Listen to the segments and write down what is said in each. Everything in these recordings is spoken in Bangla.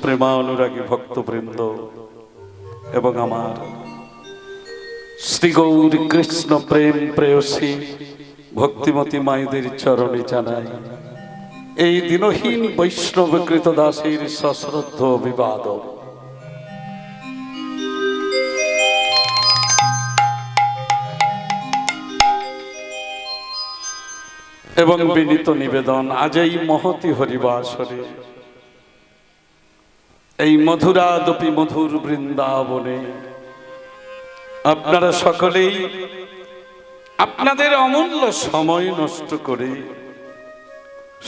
প্রেমানুরাগী ভক্তবৃন্দ এবং আমার শ্রী গৌর কৃষ্ণ প্রেম প্রেয়সী ভক্তিমতী মায়েদের চরণে জানাই এই দিনহীন বৈষ্ণবকৃত দাসের সশ্রদ্ধ অভিবাদন। এবং বিনীত নিবেদন, আজ এই মহতি হরিবাসরে এই মধুরাদপি মধুর বৃন্দাবনে আপনারা সকলেই আপনাদের অমূল্য সময় নষ্ট করে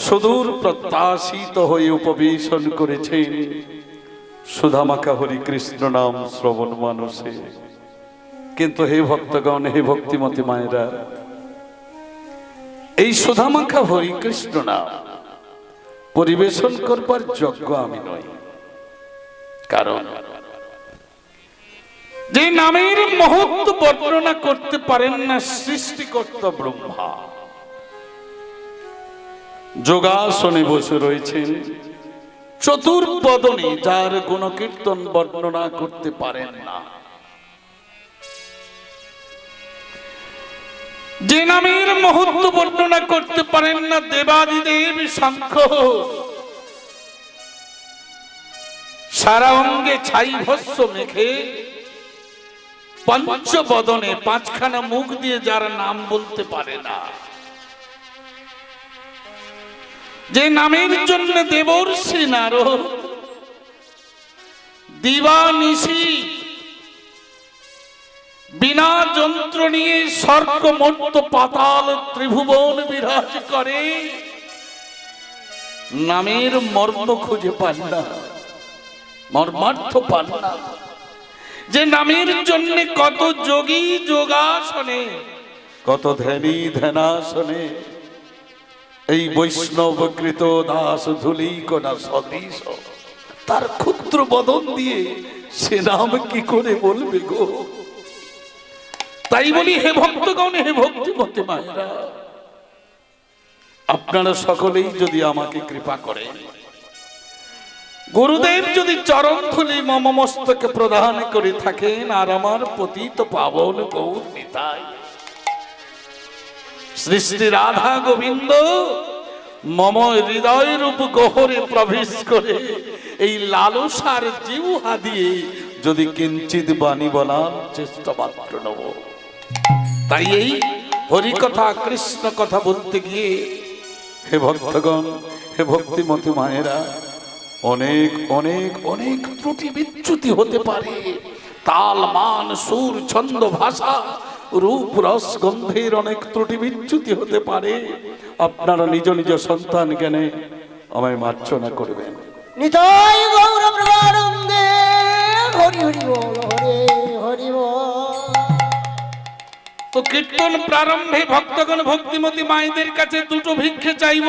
সুদূর প্রত্যাশিত হয়ে উপবেশন করেছেন সুধামাখা হরি কৃষ্ণ নাম শ্রবণ মানসে। কিন্তু হে ভক্তগণ, হে ভক্তিমতী মায়েরা, এই সুধামাখা হরি কৃষ্ণ নাম পরিবেশন করবার যোগ্য আমি নই। কারণ যে নামের মহত্ব বর্ণনা করতে পারেন না সৃষ্টিকর্তা ব্রহ্মা, যোগাসনে বসে রয়েছেন চতুর্বদনে, যার গুণকীর্তন বর্ণনা করতে পারেন না, যে নামের মহত্ব বর্ণনা করতে পারেন না দেবাদিদেব শঙ্খ, সারা অঙ্গে ছাই ভস্য মেখে পঞ্চবদনে পাঁচখানা মুখ দিয়ে যার নাম বলতে পারে না, যে নামের জন্য দেবর্ষি নারদ দিবানিশি বিনা যন্ত্র নিয়ে স্বর্গ মর্ত্য পাতাল ত্রিভুবন বিরাজ করে, নামের মর্ম খুঁজে পান না, মর্মার্থ পান না। যে নামের জন্য কত যোগী যোগাসনে, কত ধ্যানী ধ্যানাসনে এই বৈষ্ণবকৃত দাস ধুলি কোনা সদৃশ তার ক্ষুদ্র বদন দিয়ে সে নাম কি করে বলবে গো। তাই বলি হে ভক্তগণ, হে ভক্তিমতী মায়েরা, আপনারা সকলেই যদি আমাকে কৃপা করেন, গুরুদেব যদি চরণ ধুলি মম মস্তকে প্রদান করে থাকেন, আর আমার পতিত পাবন গৌর নিতাই শ্রী শ্রী রাধা গোবিন্দ মম হৃদয় রূপ গহরে প্রবেশ করে এই লালসার জিহ্বা দিয়ে যদি কিঞ্চিত বাণী বলার চেষ্টা মাত্র নেব। তাই এই হরি কথা কৃষ্ণ কথা বলতে গিয়ে হে ভক্তগণ, হে ভক্তিমতী মায়েরা, অনেক অনেক অনেক ত্রুটি বিচ্যুতি হতে পারে। তাল মান সুর ছন্দ ভাষা রূপ রস গন্ধের অনেক ত্রুটি বিচ্যুতি হতে পারে। আপনারা নিজ নিজ সন্তান জ্ঞানে আমায় মার্জনা করবেন। নিতাই গৌর প্রেমানন্দে হরি হরি বল, হরে হরি বল। তো কীর্তন প্রারম্ভে ভক্তগণ ভক্তিমতী মায়েদের কাছে দুটো ভিক্ষে চাইব,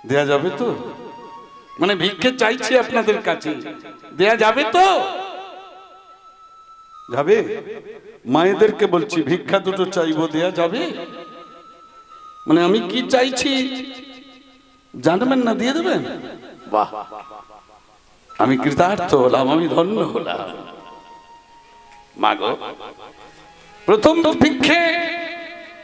দেয়া যাবে তো? মানে ভিক্ষে চাইছি আপনাদের কাছে, দেয়া যাবে তো? যাবে? মায়েদেরকে বলছি ভিক্ষা দুটো চাইবো, দেয়া যাবে? মানে আমি কি চাইছি জানবেন না, দিয়ে দেবেন? বাহ, আমি কৃতার্থ হলাম, আমি ধন্য হলাম। মাগো, প্রথম ভিক্ষে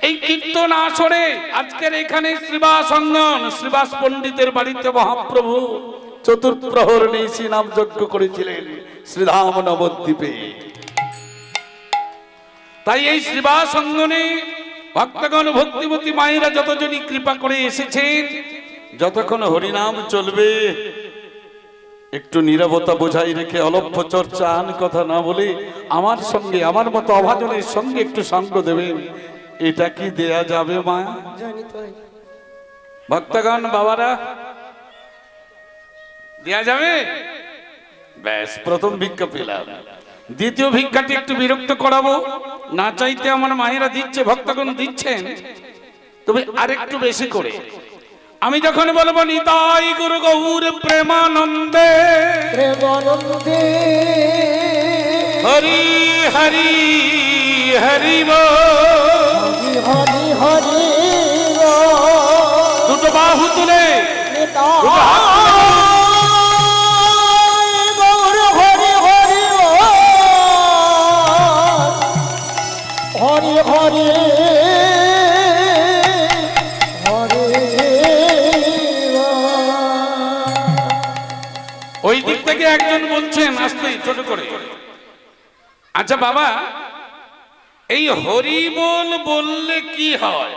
এই কীর্তন আসরে আজকের এখানে শ্রীবাস অঙ্গন, শ্রীবাস পণ্ডিতের বাড়িতে মহাপ্রভু চতুর্প্রহর নিশি নাম যজ্ঞ করেছিলেন শ্রীধাম নবদ্বীপে। তাই এই শ্রীবাস অঙ্গনে ভক্তগণ ভক্তিমতী মায়েরা যতজনই কৃপা করে এসেছেন, যতক্ষণ হরিনাম চলবে একটু নীরবতা বোঝাই রেখে অলভ্য চর্চা আন কথা না বলে আমার সঙ্গে, আমার মতো অভাজনের সঙ্গে একটু সঙ্গ দেবেন। এটা কি দেয়া যাবে মা? ভক্তগণ বাবারা, দেয়া যাবে? ব্যাস, প্রথম ভিক্ষা পেলাম। দ্বিতীয় ভিক্ষাটি একটু বিরক্ত করাবো, না চাইতে আমার মায়েরা দিচ্ছে, ভক্তগণ দিচ্ছেন, তবে আরেকটু বেশি করে। আমি যখন বলবো নিতাই গুরু গৌর প্রেমানন্দে প্রেমানন্দে হরি হরি হরি হরি হরি দুটো বাহু তুলে নিতাই ওই দিক থেকে একজন বলছেন আসতে ছোট করে, আচ্ছা বাবা, এই হরি বল বললে কি হয়?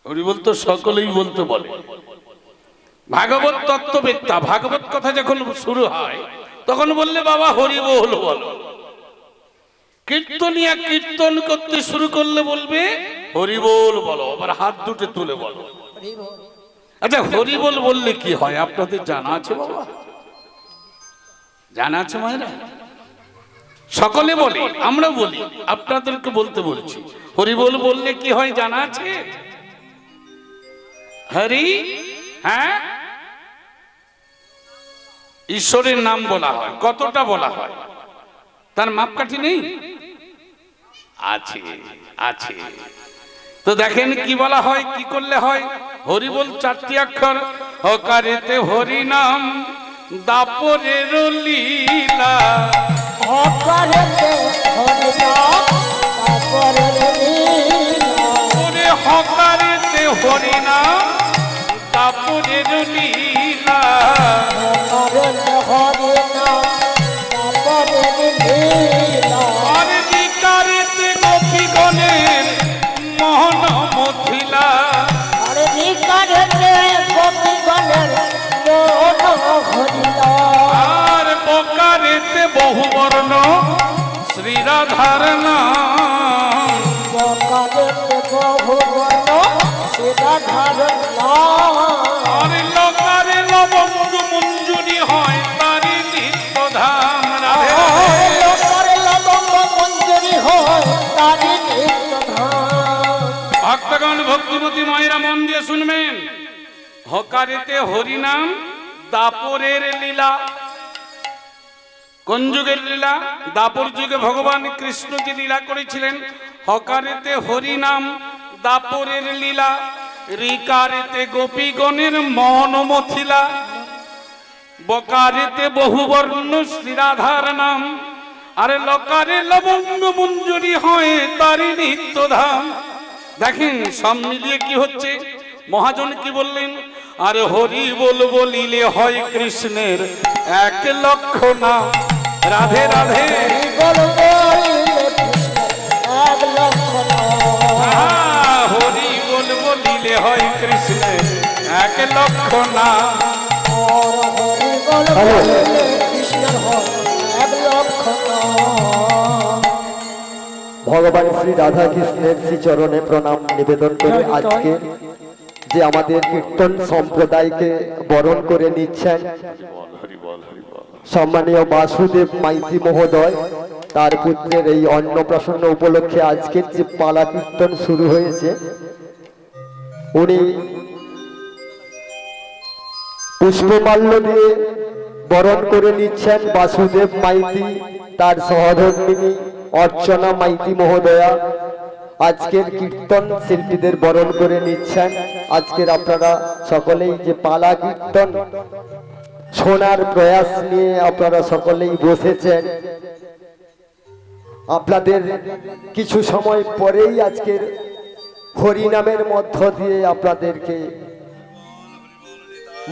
হরি বল তো সকলেই বলতে বলে। ভাগবত তত্ত্ববেত্তা, ভাগবত কথা যখন শুরু হয় তখন বললে বাবা হরি বল বলো। কীর্তনিয়া কীর্তন করতে শুরু করলে বলবে হরি বল বলো, আবার হাত দুটো তুলে বলো। আচ্ছা হরি বল বললে কি হয় আপনাদের জানা আছে বাবা? জানা আছে মায়েরা? সকলে বলে, আমরা বলি, আপনাদেরকে বলতে বলছি। হরি বল বললে কি হয় জানা আছে? হরি, হ্যাঁ, ঈশ্বরের নাম বলা হয়। কতটা বলা হয় তার মাপকাঠি নেই? আছে, আছে। তো দেখেন কি বলা হয়, কি করলে হয়? হরি বল 4টি অক্ষর, হকারেতে হরি নাম দাপরের লীলা। হকারেতে হরি নাম দাপরের লীলা। ওরে হকারেতে হরি নাম দাপরের লীলা। হকারেতে হরি নাম দাপরের লীলা। আরে বিকারেতে গোপীগণের মোহন মথিলা। আরে বিকারেতে গোপীগণের মোহন মথিলা। আর বকারেতে বহুবর্ণ শ্রী রাধার নাম। বকারেতে বহুবর্ণ শ্রী রাধার নাম। আর লোকারে লবঙ্গ মঞ্জুরি হয় তারি নিত্য ধাম। রাধে রাধে। লোকারে লবঙ্গ মঞ্জুরি হয় তারি নিত্য ধাম। ভক্তগণ, ভক্তিমতী মায়েরা মন দিয়ে শুনবেন। হকারেতে হরিনাম দাপরের লীলা। কোন যুগের লীলা? দাপর যুগে ভগবান কৃষ্ণ যে লীলা করেছিলেন। হকারেতে হরিনাম দাপরের লীলা। রিকারেতে গোপীগণের মন মথিলা। বকারেতে বহুবর্ণ শ্রীরাধার নাম। আরে লকারে লবঙ্গ মঞ্জুরি হয় তারি নিত্য ধাম। দেখেন সব মিলিয়ে কি হচ্ছে? মহাজন কি বললেন? আরে হরি বল বলিলে হয় কৃষ্ণের 1 লক্ষ নাম। রাধে রাধে। বল বলিলে কৃষ্ণের 1 লক্ষ নাম। হরি বল বলিলে হয় কৃষ্ণের 1 লক্ষ নাম। হরি বল বলিলে কৃষ্ণের হয় 1 লক্ষ নাম। ভগবান শ্রী রাধা কৃষ্ণের শ্রী চরণে প্রণাম নিবেদন করে আজকে যে আমাদের কীর্তন সম্প্রদায়কে বরণ করে নিচ্ছেন সম্মানীয় বাসুদেব মাইতি মহোদয়, তার পুত্রের এই অন্নপ্রাশন উপলক্ষে আজকের যে পালা কীর্তন শুরু হয়েছে, উনি পুষ্পমাল্য দিয়ে বরণ করে নিচ্ছেন বাসুদেব মাইতি, তার সহধর্মিনী অর্চনা মাইতি মহোদয়া আজকের কীর্তন শিল্পীদের বরণ করে নিচ্ছেন। আজকের আপনারা সকলেই যে পালা কীর্তন শোনার প্রয়াস নিয়ে আপনারা সকলেই বসেছেন। আপনাদের কিছু সময় পরেই আজকের হরিনামের মধ্য দিয়ে আপনাদেরকে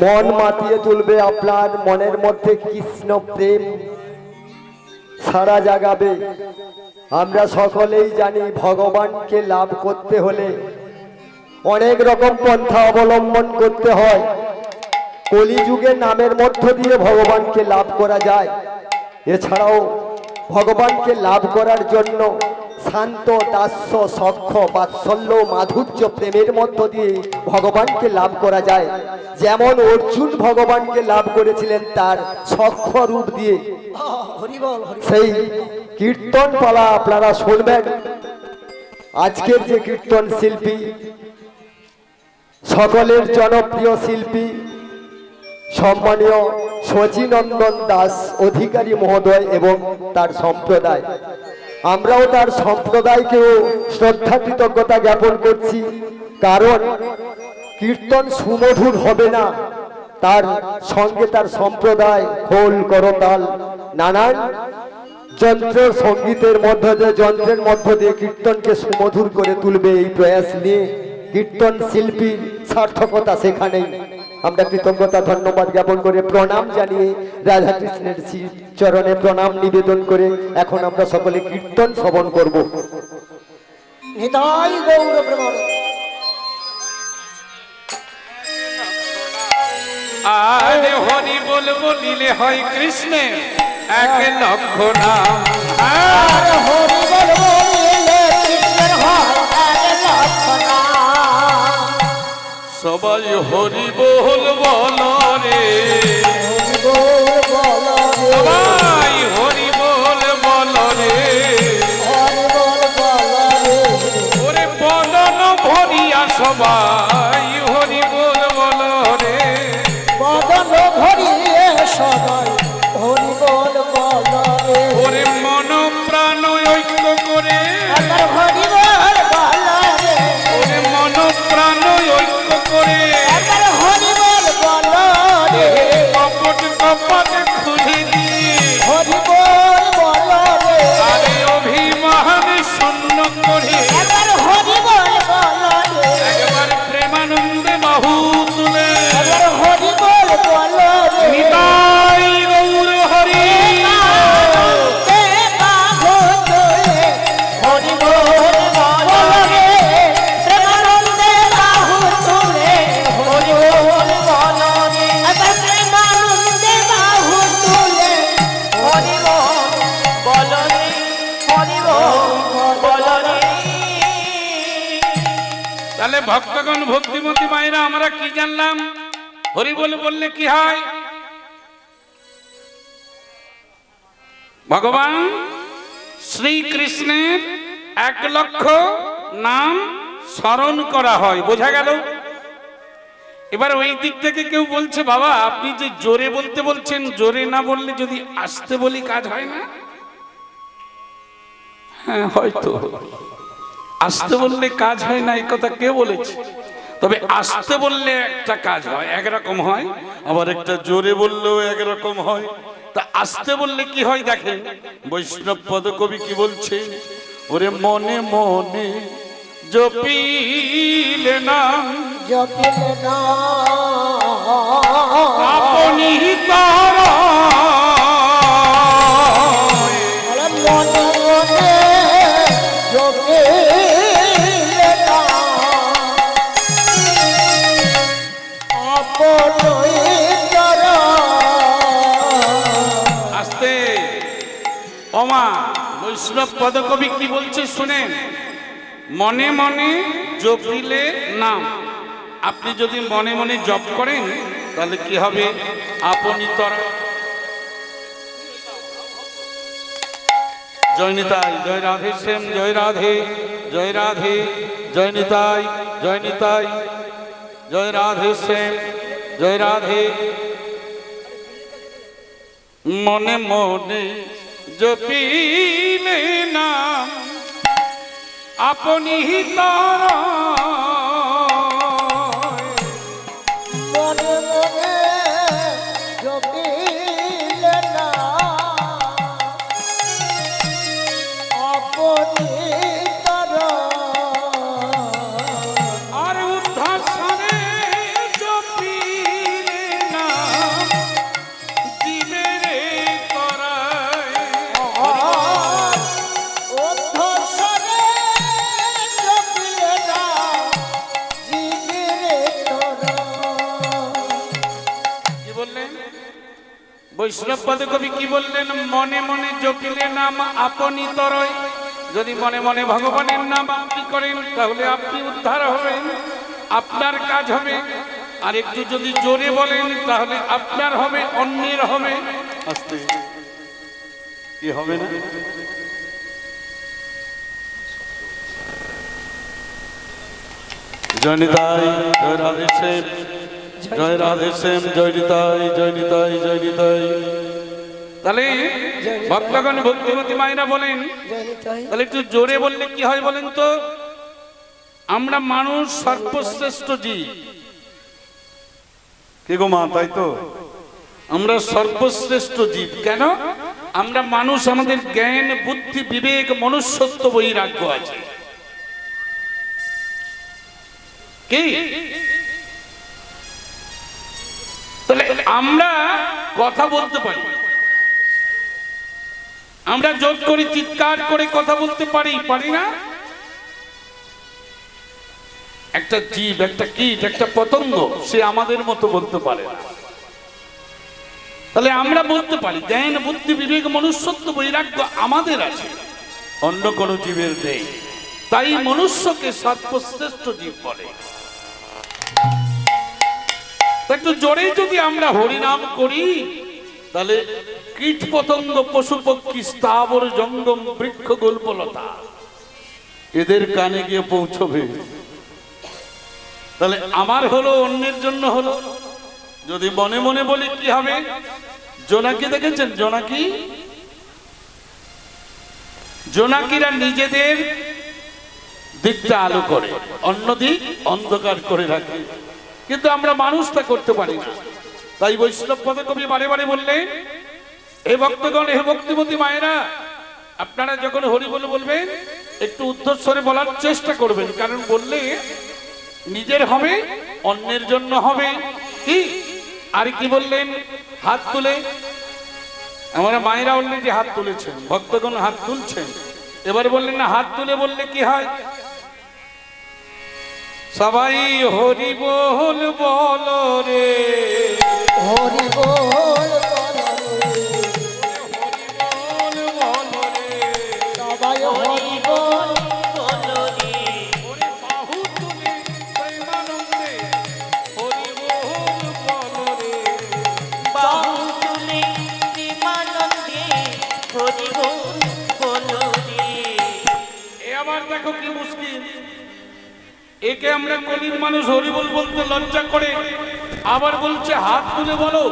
মন মাতিয়ে তুলবে। আপনার মনের মধ্যে কৃষ্ণ প্রেম সারা জাগাবে। আমরা সকলেই জানি ভগবানকে লাভ করতে হলে অনেক রকম পন্থা অবলম্বন করতে হয়। কলিযুগে নামের মধ্য দিয়ে ভগবানকে লাভ করা যায়। এছাড়াও ভগবানকে লাভ করার জন্য শান্ত, দাস্য, সখ্য, বাৎসল্য, মাধুর্য, প্রেমের মধ্য দিয়ে ভগবানকে লাভ করা যায়। যেমন অর্জুন ভগবানকে লাভ করেছিলেন তার সখ্য রূপ দিয়ে। হরি বল হরি বল। সেই কীর্তন পালা আপনারা শুনবেন। আজকের যে কীর্তন শিল্পী, সকলের জনপ্রিয় শিল্পী সম্মানীয় শচীনন্দন দাস অধিকারী মহোদয় এবং তার সম্প্রদায়, আমরাও তার সম্প্রদায়কেও শ্রদ্ধা কৃতজ্ঞতা জ্ঞাপন করছি। কারণ কীর্তন সুমধুর হবে না, তার সঙ্গে তার সম্প্রদায় খোল, করতাল, নানান যন্ত্র সঙ্গীতের মধ্য দিয়ে, যন্ত্রের মধ্য দিয়ে কীর্তনকে সুমধুর করে তুলবে। এই প্রয়াস নিয়ে কীর্তন শিল্পীর সার্থকতা সেখানেই। আমরা কৃতজ্ঞতা ধন্যবাদ জ্ঞাপন করে প্রণাম জানিয়ে রাধা কৃষ্ণের শ্রী চরণে প্রণাম নিবেদন করে এখন আমরা সকলে কীর্তন শ্রবণ করব। নিতাই গৌর প্রেমর আর হরি বল বলিলে হয় কৃষ্ণে এক লক্ষ নাম। আর হরি বল বলিলে কৃষ্ণের হয় এক লক্ষ নাম। সবাই হরি বল বল রে, হরি বল বল রে, সবাই হরি বল বল রে, হরি বল বল রে, ওরে বদন ভরিয়া সবাই হরি বল বল রে। বদন ভরিয়ে সবাই হরি বল বল রে। ওরে মন প্রাণ ঐক্য করে, একবার হরি বল বল রে, ওরে মন প্রাণ ঐক্য করে, একবার হরি বল বল রে, কপট কপট খুলে দিয়ে হরি বল বল রে, আরে অভিমান শূন্য করে একবার হরি বল বল রে, একবার প্রেমানন্দে বাহু তুলে একবার হরি বল বল রে। নিতাই গৌর হরি। তে বাহু তোলে, হরি বল বল রে, প্রেমানন্দে বাহু তোলে, হরি বল বল রে, একবার প্রেমানন্দে বাহু তোলে, হরি বল বল রে, হরি বল বল রে। তাহলে ভক্তগণ ভক্তিমতী মায়েরা আমরা কি জানলাম? হরি বলে বললে কি হয়? ভগবান শ্রীকৃষ্ণের 1 লক্ষ নাম স্মরণ করা হয়, বোঝা গেল? এবার ওই দিক থেকে কেউ বলছে, বাবা আপনি যে জোরে বলতে বলছেন, জোরে না বললে যদি আস্তে বলি কাজ হয় না? হ্যাঁ, হয়তো আস্তে বললে কাজ হয় না, এই কথা কে বলেছে? তবে আস্তে বললে একটা কাজ হয়, একরকম হয়, আবার একটা জোরে বললেও একরকম হয়। তা আস্তে বললে কি হয় দেখেন, বৈষ্ণব পদকবি কি বলছে, ওরে মনে মনে জপিলে নাম জপিলে না আপনি তারা বলে মনে মনে জপিলে না আপনই তারা। আস্তে ওমা বৈষ্ণব পদকবি কি বলছে শুনেন, মনে মনে জপিলে নাম, আপনি যদি মনে মনে জপ করেন তাহলে কি হবে, আপনি তরা। জয় নিতাই, জয় রাধে শ্যাম, জয় রাধে, জয় রাধে, জয় নিতাই, জয় নিতাই, জয় রাধে শ্যাম, জয় রাধে। মনে মনে জপিলে নাম আপনি তারা মনে মনে জপিলে না আপনি তারা। আর উদ্ধার সারে জপিলে নাম জীবেরে করায়। অধ্যসরে জপিলে না জীবেরে তরা। কি বললেন বৈষ্ণব পদে কবি কি বললেন, মনে মনে জপিলে নাম আপনি তরয়। যদি মনে মনে ভগবানের নাম আপনি করেন তাহলে আপনি উদ্ধার হবেন, আপনার কাজ হবে। আর একটু যদি জোরে বলেন তাহলে আপনার হবে, অন্যের হবে। আস্তে কি হবে না? জয় নিতাই, জয় রাধে শ্যাম, জয় রাধে শ্যাম, জয় নিতাই, জয় নিতাই, জয় নিতাই। তাহলে ভক্তগণ ভক্তিমতী মায়েরা বলেন, তাহলে একটু জোরে বললে কি হয় বলেন তো? আমরা মানুষ সর্বশ্রেষ্ঠ জীব, কি গো মা, তাই তো? আমরা সর্বশ্রেষ্ঠ জীব। কেন? আমরা মানুষ, আমাদের জ্ঞান বুদ্ধি বিবেক মনুষ্যত্ব বৈরাগ্য আছে। কি আমরা কথা বলতে পারি, আমরা জোর করে চিৎকার করে কথা বলতে পারি, পারি না? একটা জীব, একটা কীট, একটা পতঙ্গ সে আমাদের মতো বলতে পারে না। তাহলে আমরা বলতে পারি। জ্ঞান, বুদ্ধি, বিবেক, মনুষ্যত্ব, বৈরাগ্য আমাদের আছে, অন্য কোনো জীবের নেই। তাই মনুষ্যকে সর্বশ্রেষ্ঠ জীব বলে। একটু জোরে যদি আমরা হরিনাম করি, তাহলে কীট পতঙ্গ, পশু পক্ষী, স্থাবর জঙ্গম, বৃক্ষ, গল্পলতা এদের কানে গিয়ে পৌঁছবে। তাহলে আমার হলো, অন্যের জন্য হলো। যদি মনে মনে বলি কি হবে? জোনাকি দেখেছেন? জোনাকি, জোনাকিরা নিজেদের দিকটা আলো করে, অন্য দিক অন্ধকার করে রাখে। কিন্তু আমরা মানুষ তা করতে পারি না। তাই বৈষ্ণব পদে কবি বারে বারে বললেন, হে ভক্তগণ, হে ভক্তিমতী মায়েরা, আপনারা যখন হরি বল বলবেন একটু উদ্ধস্বরে বলার চেষ্টা করবেন। কারণ বললে নিজের হবে, অন্যের জন্য হবে। কি আর কি বললেন? হাত তুলে, আমরা মায়েরা অলরেডি হাত তুলেছেন, ভক্তগণ হাত তুলছেন। এবার বললেন না, হাত তুলে বললে কি হয়? সবাই হরি বল বলো রে, হরি বল বলো রে, হরি বল বলো রে, সবাই হরি বল বলো রে, ওরে বাহু তুলে প্রেমানন্দে হরি বল বলো রে। বাহু তুলে প্রেমানন্দে হরি বল বলো রে। এ আবার দেখো কি মুশকিল, একে আমরা কলির মানুষ হরি বল বলতে লজ্জা করে, আবার বলছে হাত তুলে বলো।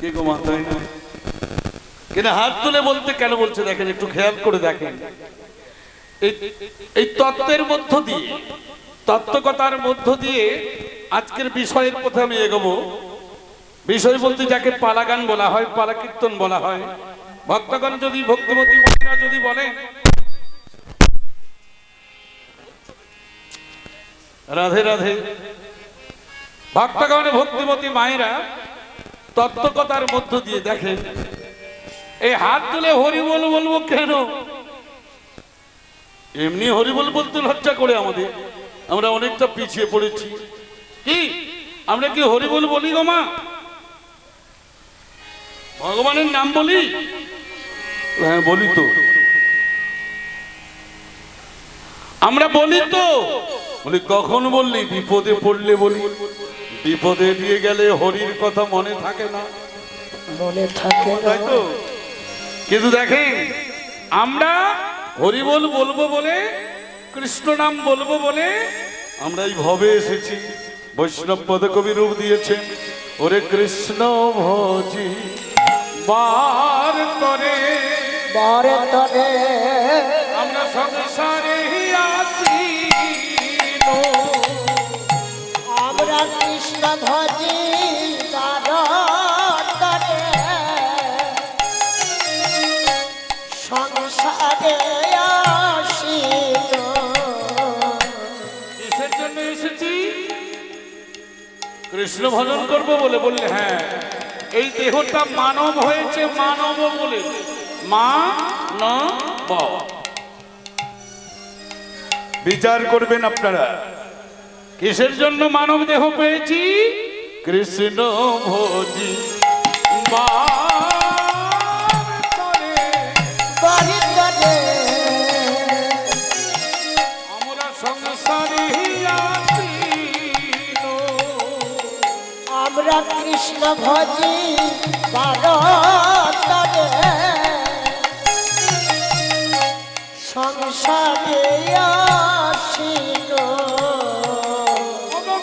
কে গো মা, তাই না? কেন হাত তুলে বলতে কেন বলছে দেখেন, একটু খেয়াল করে দেখেন। এই তত্ত্বের মধ্য দিয়ে, তত্ত্বকতার মধ্য দিয়ে আজকের বিষয়ের পথে আমি এগোবো। বিষয় বলতে যাকে পালা গান বলা হয়, পালা কীর্তন বলা হয়। ভক্তগণ যদি, ভক্তিমতী মায়েরা যদি বলেন, রাধে রাধে, ভক্তগণ ভক্তিমতী মায়েরা তত্ত্বকতার মধ্য দিয়ে দেখেন, এই হাত তুলে হরি বল বলবো কেন? এমনি হরি বল বলতে লজ্জা করে আমাদের, আমরা অনেকটা পিছিয়ে পড়েছি। কি আমরা কি হরি বল বলি গো মা? ভগবানের নাম বলি? হ্যাঁ বলি তো, আমরা বলি তো। বলি কখন বললি? বিপদে পড়লে বলি। বিপদে দিয়ে গেলে হরির কথা মনে থাকে না, মনে থাকে না। তাই তো? কিন্তু দেখেন, আমরা হরি বল বলবো বলে, কৃষ্ণ নাম বলবো বলে আমরা এই ভবে এসেছি। বৈষ্ণব পদ কবি রূপ দিয়েছেন, ওরে কৃষ্ণ ভজি বার করে, বারে তরে আমরা সংসারে আছি। আমরা কৃষ্ণ ভজি বারে সংসারে আসিল। কিসের জন্য এসেছি? কৃষ্ণ ভজন করব বলে। বললে হ্যাঁ, এই দেহটা মানব হয়েছে মানব বলে, মানব। বিচার করবেন আপনারা, কিসের জন্য মানব দেহ পেয়েছি? কৃষ্ণ ভজি বারে তরে আমরা সংসারে আসিল। আমরা কৃষ্ণ ভজি বারে সংসারে আসিল।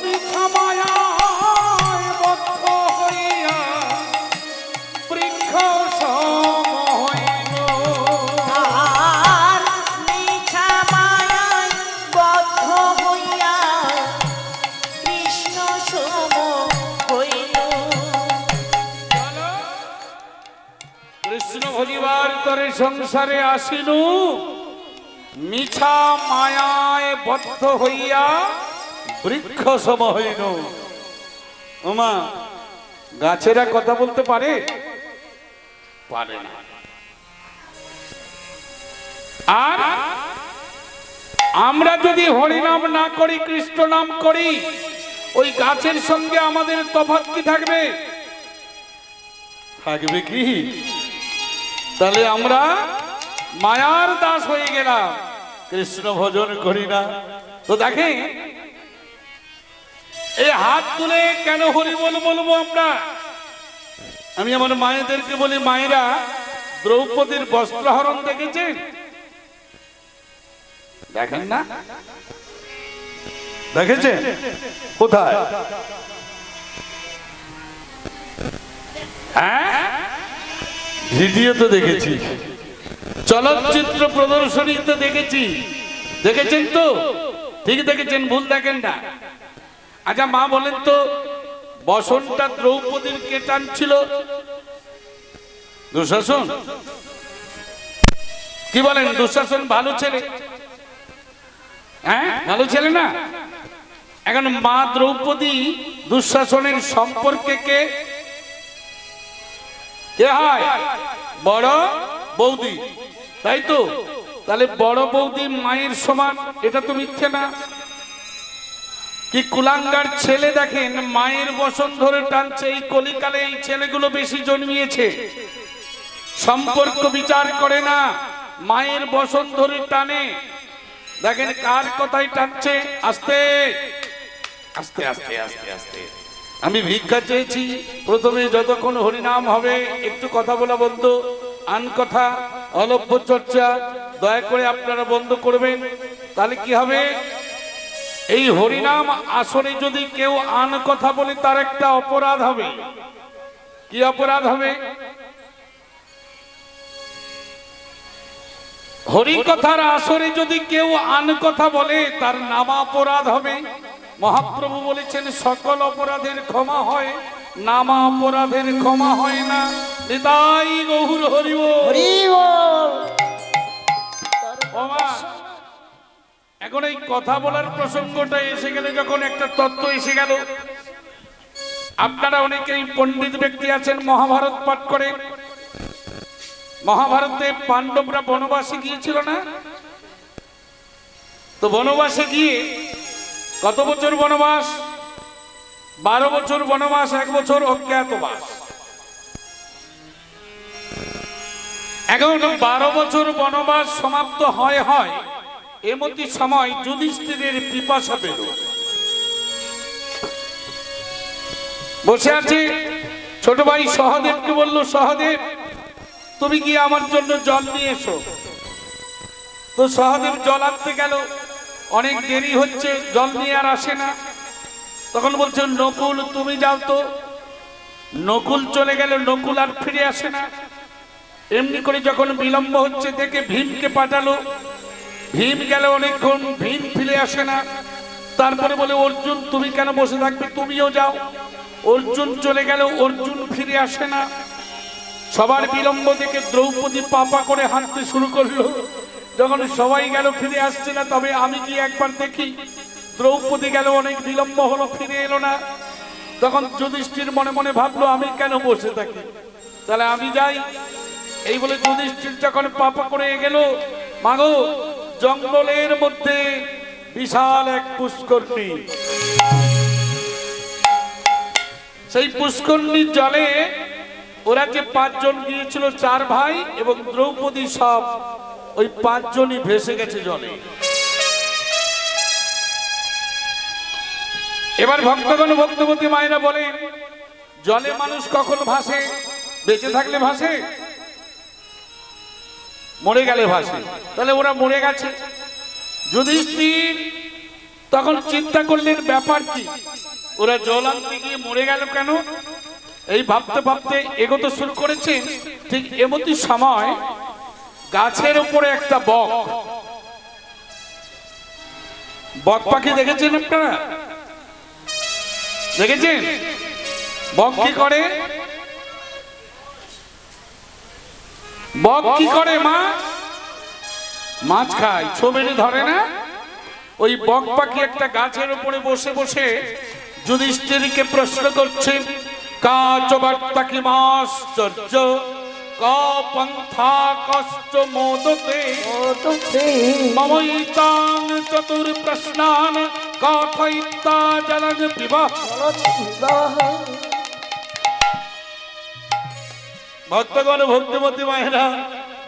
মিথ্যা মায়ায় বদ্ধ হইয়া বৃক্ষ সম হইল। আর মিছা মায়ায় বদ্ধ হইয়া কৃষ্ণ সম হইল। কৃষ্ণ ভজিবার তরে সংসারে আসিনু, মিছা মায়ায় বদ্ধ হইয়া বৃক্ষ সম হইল। ওমা, গাছেরা কথা বলতে পারে? পারে না। আর আমরা যদি হরিনাম না করি, কৃষ্ণ নাম করি, ওই গাছের সঙ্গে আমাদের তফাৎ কি থাকবে? থাকবে কি? তাহলে আমরা মায়ার দাস হয়ে গেলাম, কৃষ্ণ ভজন করি না। তো দেখেন, এই হাত তুলে কেন হরি বলবো আমরা? আমি আমার মায়েদেরকে বলি, মায়েরা দ্রৌপদীর বস্ত্রহরণ দেখেছেন? দেখেন না? দেখেছেন? কোথায়? হ্যাঁ, ভিডিও তো দেখেছি, চলচ্চিত্র প্রদর্শনীতে দেখেছি। দেখেছেন তো? ঠিক দেখেছেন, ভুল দেখেন না। আচ্ছা মা বলেন তো, বসনটা দ্রৌপদীর কে টানছিল? দুঃশাসন। কি বলেন, দুঃশাসন ভালো ছেলে? হ্যাঁ, ভালো ছেলে না? এখন মা দ্রৌপদী দুঃশাসনের সম্পর্কে কে কে হয়? বড় বৌদি, তাই তো? তাহলে বড় বৌদি মায়ের সমান, এটা তো মিথ্যে না? কি কুলাঙ্গার ছেলে দেখেন, মায়ের বসন ধরে টানছে। এই কলিকালে এই ছেলেগুলো বেশি জন্মিয়েছে, সম্পর্ক বিচার করে না, মায়ের বসন ধরে টানে। দেখেন কার কথাই টানছে। আস্তে আস্তে আস্তে আস্তে আস্তে। আমি ভিক্ষা চেয়েছি, প্রথমে যতক্ষণ হরিনাম হবে একটু কথা বলা বন্ধ, আন কথা অলভ্য চর্চা দয়া করে আপনারা বন্ধ করবেন। তাহলে কি হবে, এই হরিনাম আসরে যদি কেউ আন কথা বলে তার একটা অপরাধ হবে। কি অপরাধ হবে? হরি কথার আসরে যদি কেউ আন কথা বলে তার নামা অপরাধ হবে। মহাপ্রভু বলেছেন, সকল অপরাধের ক্ষমা হয়, নামা অপরাধের ক্ষমা হয় না। হৃদয় গৌর হরি বল। হরি বল। ওমা, এখন এই কথা বলার প্রসঙ্গটা এসে গেলে, যখন একটা তত্ত্ব এসে গেল, আপনারা অনেকেই পণ্ডিত ব্যক্তি আছেন, মহাভারত পাঠ করে। মহাভারতে পাণ্ডবরা বনবাসে গিয়েছিল না? তো বনবাসে গিয়ে কত বছর বনবাস? 12 বছর বনবাস, 1 বছর অজ্ঞাতবাস। এখন 12 বছর বনবাস সমাপ্ত হয় এমতি সময় যুধিষ্ঠিরের পিপাসা পেল। বসে আছে, ছোট ভাই সহদেবকে বলল, সহদেব তুমি গিয়ে আমার জন্য জল নিয়ে এসো। তো সহদেব জল আনতে গেল, অনেক দেরি হচ্ছে, জল নিয়ে আর আসে না। তখন বলছে, নকুল তুমি যাও তো। নকুল চলে গেল, নকুল আর ফিরে আসে না। এমনি করে যখন বিলম্ব হচ্ছে দেখে ভীমকে পাঠালো। ভীম গেল অনেকক্ষণ, ভীম ফিরে আসে না। তারপরে বলে, অর্জুন তুমি কেন বসে থাকবে, তুমিও যাও। অর্জুন চলে গেল, অর্জুন ফিরে আসে না। সবার বিলম্ব দেখে দ্রৌপদী পাপা করে হাঁটতে শুরু করলো। যখন সবাই গেল, ফিরে আসছে না, তবে আমি গিয়ে একবার দেখি। দ্রৌপদী গেল, অনেক বিলম্ব হলো, ফিরে এলো না। তখন যুধিষ্ঠির মনে মনে ভাবলো, আমি কেন বসে থাকি, তাহলে আমি যাই। এই বলে যুধিষ্ঠির যখন পাপা করে গেল, মাগো জঙ্গলের মধ্যে বিশাল এক পুষ্করণী, সেই পুষ্করণীর জলে ওরা যে 5 জন গিয়েছিল, 4 ভাই এবং দ্রৌপদী, সব ওই 5 জনই ভেসে গেছে জলে। এবার ভক্তগণ ভক্তবতী মায়েরা বলেন, জলে মানুষ কখন ভাসে? বেঁচে থাকলে ভাসে, মরে গেলে ভাসে। তাহলে ওরা মরে গেছে। যুধিষ্ঠির তখন চিন্তা করলেন, ব্যাপার কি, ওরা জল আনতে গিয়ে মরে গেল কেন? এই ভাবতে ভাবতে এগোতে শুরু করেছে। ঠিক এমতি সময় গাছের উপরে একটা বক পাখি দেখেছেন আপনারা? দেখেছেন? বক কি করে? বক কি করে? মাছ খায়, ছবেড়ে ধরে না? ওই বক পাখি একটা গাছের উপরে বসে বসে যুধিষ্ঠিরকে প্রশ্ন করছে, কাচ বার্তা কি মাশ্চর্য, ক পন্থা কষ্ট মোদতে, মমৈতাং চতুর প্রশ্নান কথয়িত্বা জলং পিবঃ। ভক্তগণ, ভক্তিমতী মায়েরা,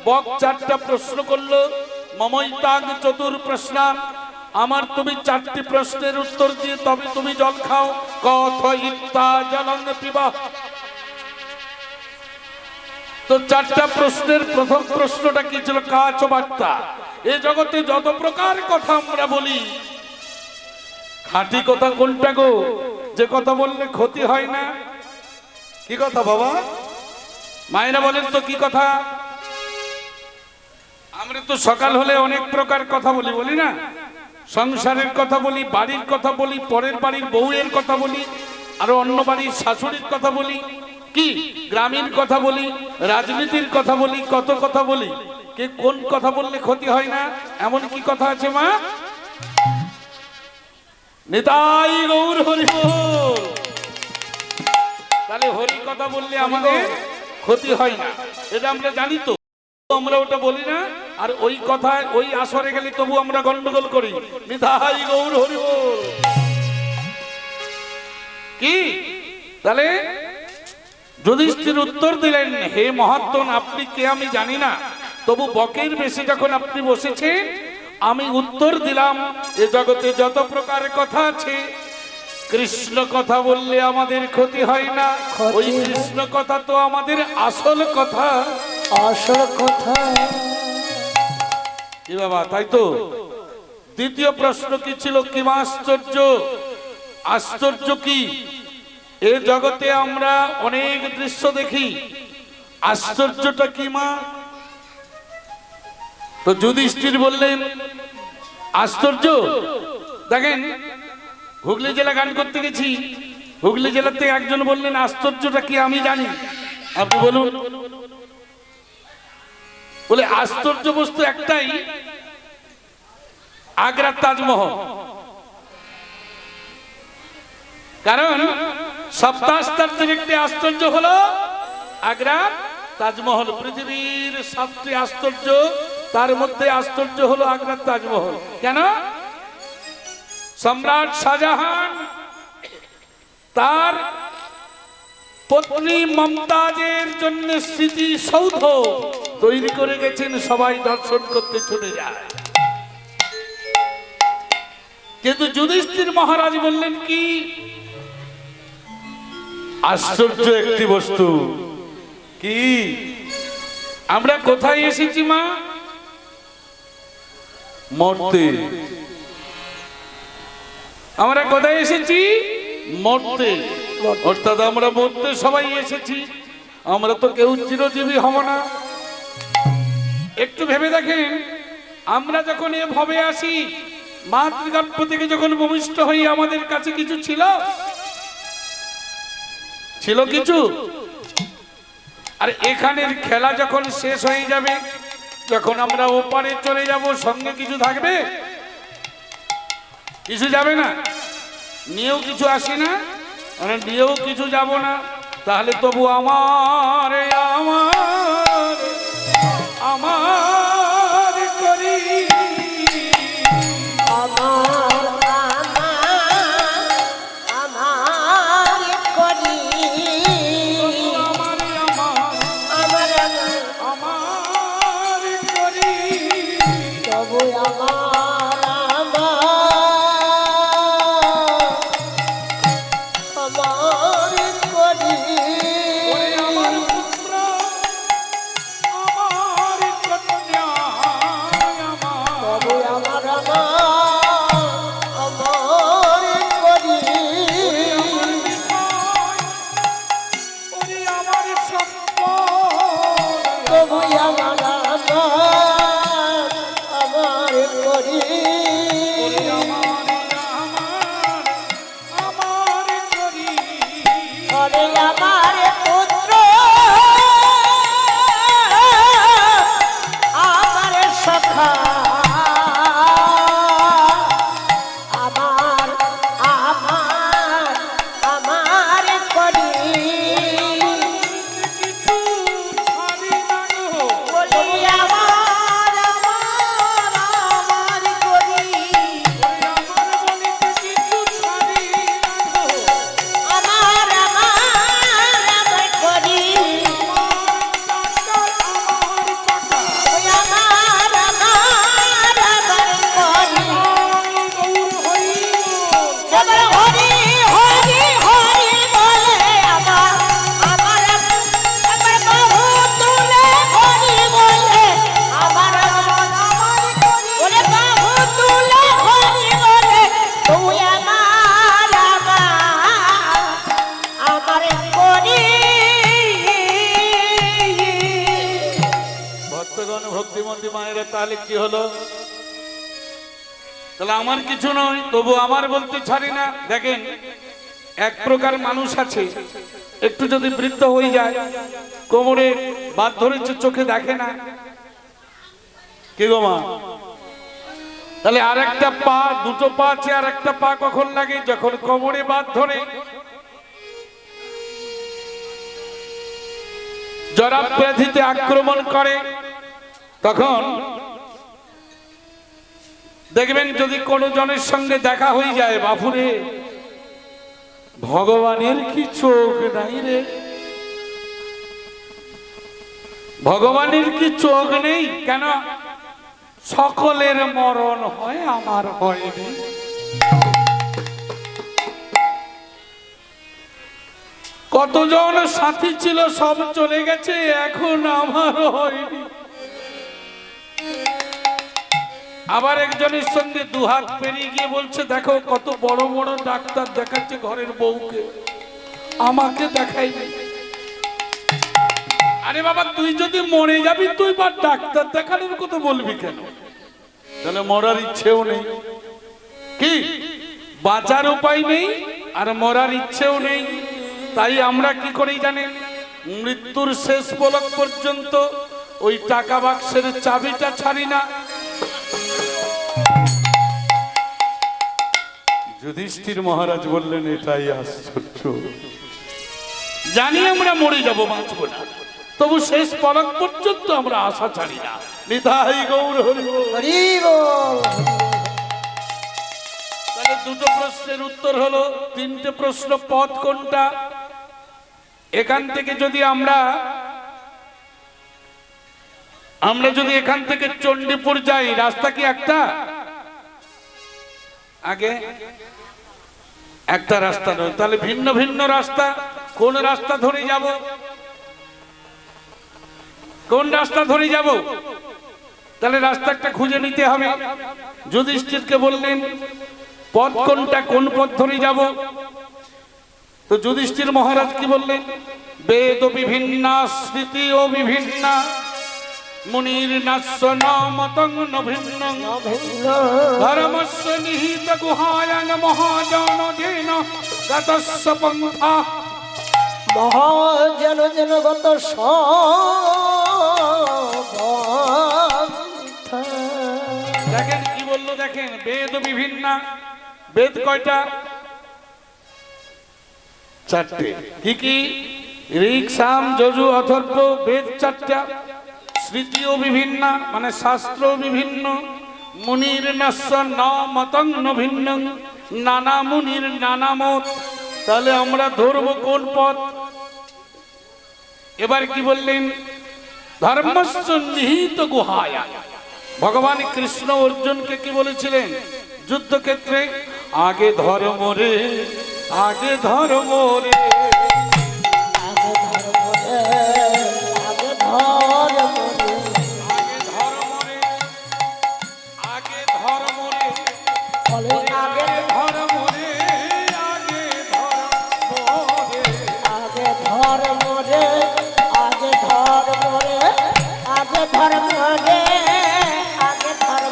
বক 4টা প্রশ্ন করলো, মমৈতাং চতুর প্রশ্নান, আমার তুমি 4টি প্রশ্নের উত্তর দিয়ে তবে তুমি জল খাও, কথয়িত্বা জলং পিবঃ। তো 4টা প্রশ্নের প্রথম প্রশ্নটা কি ছিল? কাচ বার্তা। এই জগতে যত প্রকার কথা আমরা বলি, খাঁটি কথা কোনটা গো? যে কথা বললে ক্ষতি হয় না। কি কথা বাবা? মায়েরা বলেন তো কি কথা? আমরা তো সকাল হলে অনেক প্রকার কথা বলি, বলি না? সংসারের কথা বলি, বাড়ির কথা বলি, পরের বাড়ির বউয়ের কথা বলি, আরো অন্য বাড়ির শাশুড়ির কথা বলি, কি গ্রামীণ কথা বলি, রাজনীতির কথা বলি, কত কথা বলি। কে কোন কথা বললে ক্ষতি হয় না এমন কি কথা আছে মা? নিতাই গৌর হরি বল। তাহলে হরি কথা বললে আমাদের ক্ষতি হয় না, এটা আমরা জানি তো, আমরা ওটা বলি না। আর ওই কথায় ওই আসরে গেলে তবু আমরা গন্ডগোল করি। নিতাই গৌর হরি বল। কি তাহলে যুধিষ্ঠির উত্তর দিলেন, হে মহাত্মন, আপনি কে আমি জানি না, তবু বকের বেশি যখন আপনি বসেছেন, আমি উত্তর দিলাম, এ জগতে যত প্রকার কথা আছে, কৃষ্ণ কথা বললে আমাদের ক্ষতি হয় না। ওই কৃষ্ণ কথা তো আমাদের আসল কথা। আসল কথা কি বাবা, তাই তো? দ্বিতীয় প্রশ্ন কি ছিল? কি আশ্চর্য? আশ্চর্য কি? এ জগতে আমরা অনেক দৃশ্য দেখি, আশ্চর্যটা কি মা? তো যুধিষ্ঠির বললেন আশ্চর্য। দেখেন, হুগলি জেলা গান করতে গেছি, হুগলি জেলার থেকে একজন বললেন আশ্চর্যটা কি আমি জানি, আপনি বলুন। বলে আশ্চর্য বস্তু একটাই, আগ্রার তাজমহল। কারণ সপ্তাশ্চর্যের একটি আশ্চর্য হলো আগ্রার তাজমহল। পৃথিবীর 7টি আশ্চর্য, তার মধ্যে আশ্চর্য হলো আগ্রার তাজমহল। কেন? সম্রাট শাহজাহান তার পত্নী মমতাজের জন্য স্মৃতিসৌধ তৈরি করে গেছেন, সবাই দর্শন করতে ছুটে যায়। কিন্তু যুধিষ্ঠির মহারাজ বললেন কি? আশ্চর্য একটি বস্তু। কি? আমরা কোথায় এসেছি মা? মরতে। আমরা কোথায় এসেছি? মরতে। অর্থাৎ আমরা মরতে সবাই এসেছি, আমরা তো কেউ চিরজীবী হব না। একটু ভেবে দেখেন, আমরা যখন এ ভবে আসি, মাতৃগর্ভ থেকে যখন ভূমিষ্ঠ হই, আমাদের কাছে কিছু ছিল? ছিল কিছু? আর এখানের খেলা যখন শেষ হয়ে যাবে, যখন আমরা ওপারে চলে যাব, সঙ্গে কিছু থাকবে? কিছু যাবে না। নিয়েও কিছু আসি না, মানে নিয়েও কিছু যাব না। তাহলে তবু আমার আমার আমার করি, আমার আমার করি, আমার আমার আমার করি, তবু আমার করি। ওরে আমার পুত্র, আমার কন্যা, তবু আমার আমার করি। ওরে আমার সম্পদ, তবু আমার করি। ওরে আমার করি, ওরে আমার পুত্র, আমার সখা, আমার আমার বলবেন ভক্তিমতী মায়েরা তাহলে কি হলো, তাহলে আমার কিছু নয়, তবু আমার বলতে ছাড়ি না। দেখেন এক প্রকার মানুষ আছে, একটু যদি বৃদ্ধ হয়ে যায়, কোমরে বাদ ধরেছে, চোখে দেখে না, কি গো মা? তাহলে আর একটা পা, দুটো পা আছে, আর একটা পা কখন লাগে? যখন কোমরে বাদ ধরে। জরাব ব্যাধিতে আক্রমণ করে, তখন দেখবেন যদি কোনো জনের সঙ্গে দেখা হয়ে যায়, বাপুরে ভগবানের কি চোখ নাই রে, ভগবানের কি চোখ নেই কেন? সকলের মরণ হয়, আমার হয়নি। কতজন সাথী ছিল সব চলে গেছে, এখন আমার হয়নি। আবার একজনের সঙ্গে দুহাত পেরিয়ে গিয়ে বলছে, দেখো কত বড় বড় ডাক্তার দেখাচ্ছে ঘরের বউকে, আমাকে দেখাইনি। আরে বাবা, তুই যদি মরে যাবি, তুই বা ডাক্তার দেখানোর কথা বলবি কেন? তাহলে মরার ইচ্ছেও নেই, কি বাঁচার উপায় নেই, আর মরার ইচ্ছেও নেই। তাই আমরা কি করি জানেন? মৃত্যুর শেষ পলক পর্যন্ত ওই টাকা বাক্সের চাবিটা ছাড়ি না। যুধিষ্ঠির মহারাজ বললেন, এটাই আশ্চর্য, জানি আমরা মরে যাব, বাঁচব না, তবু শেষ পলক পর্যন্ত আমরা আশা ছাড়ি না। নিতাই গৌর হরি বল। হরি বল। তাহলে দুটো প্রশ্নের উত্তর হলো। তিনটে প্রশ্ন, পথ কোনটা? এখান থেকে যদি আমরা যদি এখান থেকে চণ্ডীপুর যাই, রাস্তা কি একটা? আগে একটা রাস্তা নয়, তাহলে ভিন্ন ভিন্ন রাস্তা। কোন রাস্তা ধরে যাব? কোন রাস্তা ধরে যাব? তাহলে রাস্তা একটা খুঁজে নিতে হবে। যুধিষ্ঠিরকে বললেন পথ কোনটা, কোন পথ ধরে যাব? তো যুধিষ্ঠির মহারাজ কি বললেন? বেদ বিভিন্ন, স্মৃতি ও বিভিন্ন, মুনির নাস্য মতং ন ভিন্ন, ধর্মস্য নিহিত গুহায়াং মহাজন যেন গতস্য পন্থা। মহাজন যেন গত দেখেন কি বললো, দেখেন বেদ বিভিন্ন। বেদ কয়টা? চারটে। কি কি? ঋক, সাম, যজু, অথর্ব, বেদ চারটা। স্মৃতিও বিভিন্ন, মানে শাস্ত্র বিভিন্ন। মুনির নাস্য ন মতং ন ভিন্ন, নানা মুনির নানা মত। তাহলে আমরা ধরবো কোন পথ? এবার কি বললেন? ধর্মস্য নিহিত গুহায়া। ভগবান কৃষ্ণ অর্জুনকে কি বলেছিলেন যুদ্ধক্ষেত্রে? আগে ধর্ম রে, আগে ধর্ম রে, আগে ধর্ম রে, আগে ধর্ম রে, আগে ধর্ম রে, আগে ধর্ম রে, বলে আগে ধর্ম রে, আগে ধর্ম রে। আগে ধর্ম রে, আগে ধর্ম রে, আগে ধর্ম রে, আগে ধর্ম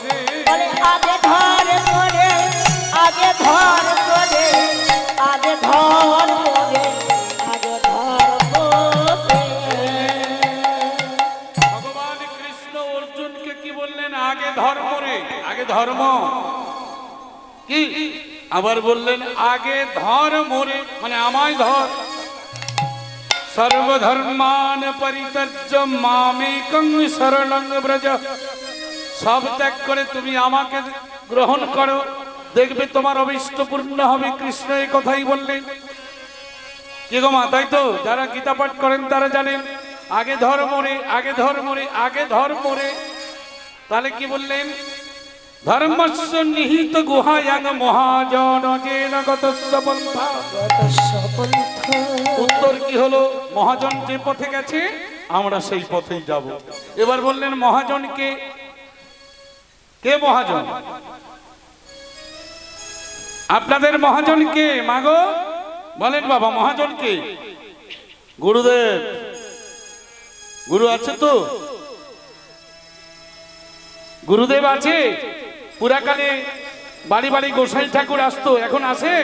রে। বলে আগে ধর্ম রে, আগে ধর্ম রে, আগে ধর্ম রে, আগে ধর্ম রে। ভগবান কৃষ্ণ অর্জুনকে কি বললেন? আগে ধর্ম রে, আগে ধর্ম। কি আবার বললেন? আগে ধর্ম রে, মানে আমায় ধর। সর্বধর্মান পরিত্যজ্য মামেকং শরণং ব্রজ। সব ত্যাগ করে তুমি আমাকে গ্রহণ করো, দেখবে তোমার অভিষ্ট পূর্ণ হবে। কৃষ্ণ এই কথাই বললেন। কি গো মা, তাই তো? যারা গীতা পাঠ করেন তারা জানেন আগে ধর্ম রে, আগে ধর্ম রে, আগে ধর্ম রে। তাহলে কি বললেন? ধর্মস্য নিহিত গুহায়াং মহাজন যেন গতস্য পন্থা। উত্তর কি হলো? মহাজন যে পথে গেছে আমরা সেই পথেই যাব। এবার বললেন মহাজনকে। কে মহাজন? আপনাদের মহাজন কে মাগো? বলেন বাবা, মহাজন কে? গুরুদেব। গুরু আছে তো? গুরুদেব আছে? পুরাকালে বাড়ি বাড়ি গোসাই ঠাকুর আসতো, এখন আসে?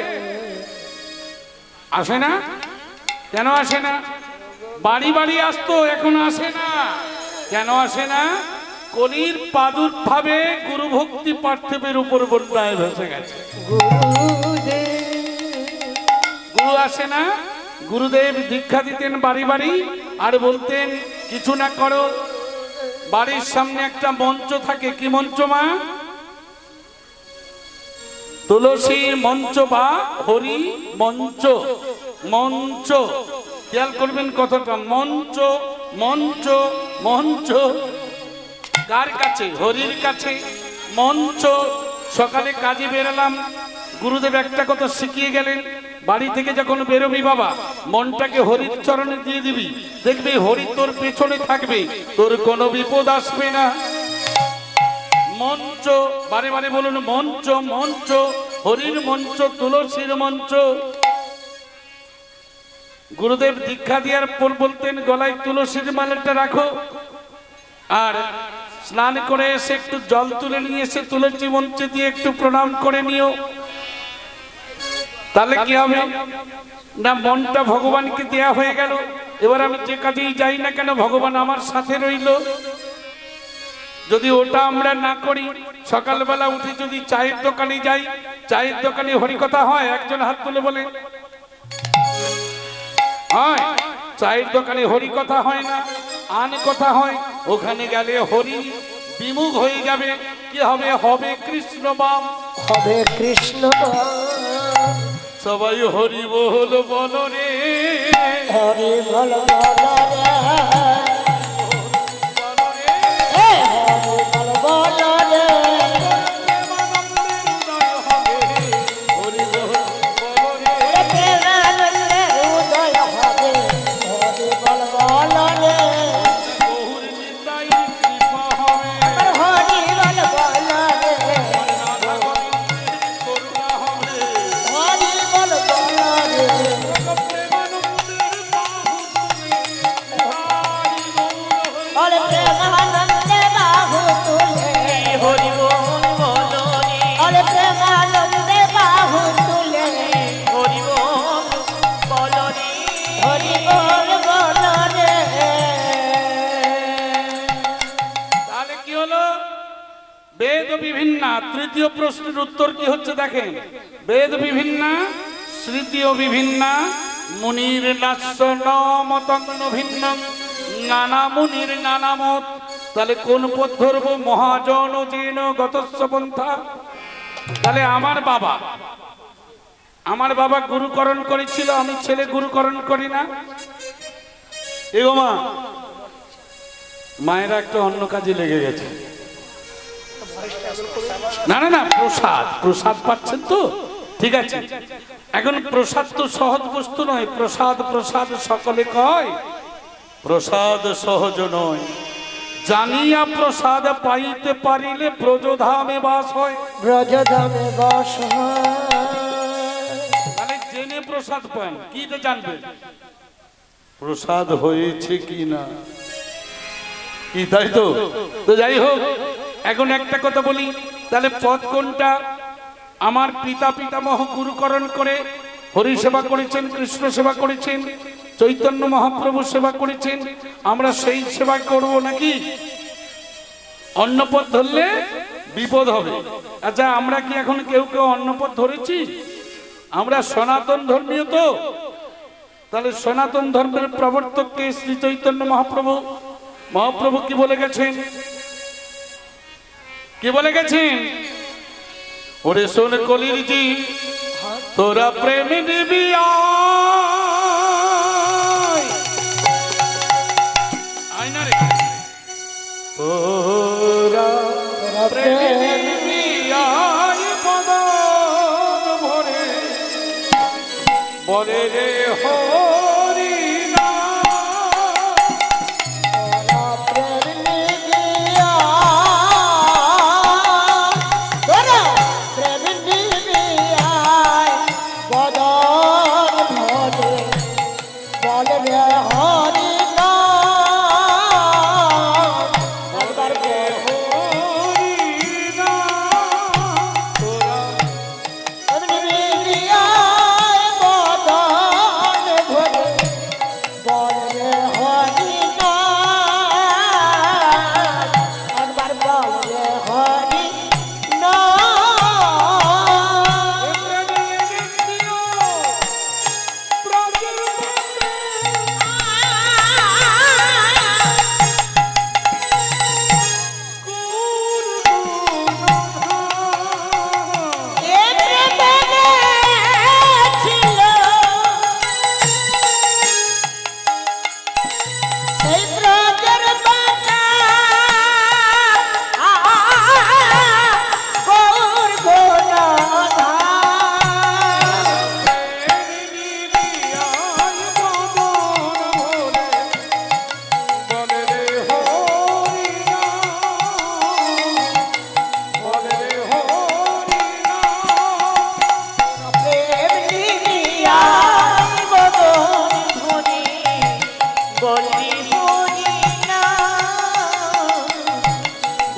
আসে না? কেন আসে না? বাড়ি বাড়ি আসতো, এখন আসে না। কেন আসে না? কলির প্রাদুর্ভাবে গুরু ভক্তি পার্থিবের উপর বন্যায় ভেসে গেছে। গুরু আসে না। গুরুদেব দীক্ষা দিতেন বাড়ি বাড়ি, আর বলতেন কিছু না করো, বাড়ির সামনে একটা মঞ্চ থাকে। কি মঞ্চ মা? তুলসীর মঞ্চ বা হরি মঞ্চ। মঞ্চ, খেয়াল করবেন কথাটা, মঞ্চ মঞ্চ মঞ্চ। কার কাছে? হরির কাছে। মঞ্চ। সকালে কাজে বেরোলাম, গুরুদেব একটা কথা শিখিয়ে গেলেন, বাড়ি থেকে যখন বেরোবি বাবা, মনটাকে হরির চরণে দিয়ে দিবি, দেখবি হরি তোর পেছনে থাকবে, তোর কোনো বিপদ আসবে না। মঞ্চ, বারে বারে বলুন মঞ্চ মঞ্চ। হরির মঞ্চ, তুলসীর মঞ্চ। গুরুদেব দীক্ষা দেওয়ার পর বলতেন গলায় তুলসীর মালাটা রাখো, আর স্নান করে এসে একটু জল তুলে নিয়ে এসে তুলসী মঞ্চে দিয়ে একটু প্রণাম করে নিও। তাহলে কি হবে না, মনটা ভগবানকে দেয়া হয়ে গেল। এবার আমি যে কাজেই যাই না কেন, ভগবান আমার সাথে রইল। যদি ওটা আমরা না করি, সকালবেলা উঠে যদি চায়ের দোকানে যাই, চায়ের দোকানে হরিকথা হয়? একজন হাত তুলে বলে হয়? চায়ের দোকানে হরিকথা হয় না, আন কথা হয়। ওখানে গেলে হরি বিমুখ হয়ে যাবে। কি হবে? হবে কৃষ্ণ বাম। হবে কৃষ্ণ সবাই হরি বল বল রে, হরি বল বল রে, হরি বল বল রে, হরি বল বল রে। প্রেমানন্দের উদয় হবে, হরি বল বল রে, গৌর নিতাই কৃপা হবে, হরি বল বল রে, রাধা গোবিন্দের করুণা হবে, হরি বল বল রে, প্রেমানন্দের বাহু তুলে, হরি গৌর হরি। বল প্রেমানন্দে বাহু তুলে, হরি বল বল রে, বল প্রেমানন্দে বাহু তুলে, হরি বল বল রে, হরি বল বল রে। তাহলে কি হলো? বেদ বিভিন্ন। তৃতীয় প্রশ্নের উত্তর কি হচ্ছে দেখেন, বেদ বিভিন্ন, স্মৃতিও বিভিন্ন, মুনির নাস্য মতঙ্গ ভিন্ন, নানা মুনির নানা মত। তাহলে কোন পথ ধরবো? মহাজন যেন গতস্য পন্থা। তাহলে আমার বাবা গুরুকরণ করেছিল, আমি ছেলে গুরুকরণ করি না। এগো মা, মায়েরা একটা অন্য কাজে লেগে গেছে। না না না, প্রসাদ প্রসাদ পাচ্ছেন তো? ঠিক আছে, এখন প্রসাদ তো সহজ বস্তু নয়। প্রসাদ প্রসাদ সকলে কয়, প্রসাদ সহজ নয়। জানিয়া প্রসাদ পাইতে পারিলে ব্রজধামে বাস হয়। ব্রজধামে বস তাহলে জেনে প্রসাদ পান, কি তো জানবেন প্রসাদ হয়েছে কি না, কি তাই তো? তো যাই হোক, এখন একটা কথা বলি, তাহলে পথ কোনটা? আমার পিতা পিতামহ গুরুকরণ করে হরি সেবা করেছেন, কৃষ্ণ সেবা করেছেন, চৈতন্য মহাপ্রভু সেবা করেছেন, আমরা সেই সেবা করব নাকি? অন্য পথ ধরলে বিপদ হবে। আচ্ছা, আমরা কি এখন কেউ কেউ অন্য পথ ধরেছি? আমরা সনাতন ধর্মীয় তো। তাহলে সনাতন ধর্মের প্রবর্তককে শ্রী চৈতন্য মহাপ্রভু। মহাপ্রভু কি বলে গেছেন? কি বলে গেছেন? ওরে শোন কলির জি, তোরা প্রেমে নিবি আয় না রে, তোরা প্রেমে নিবি আয় পদম ভরে, বলে রে হরি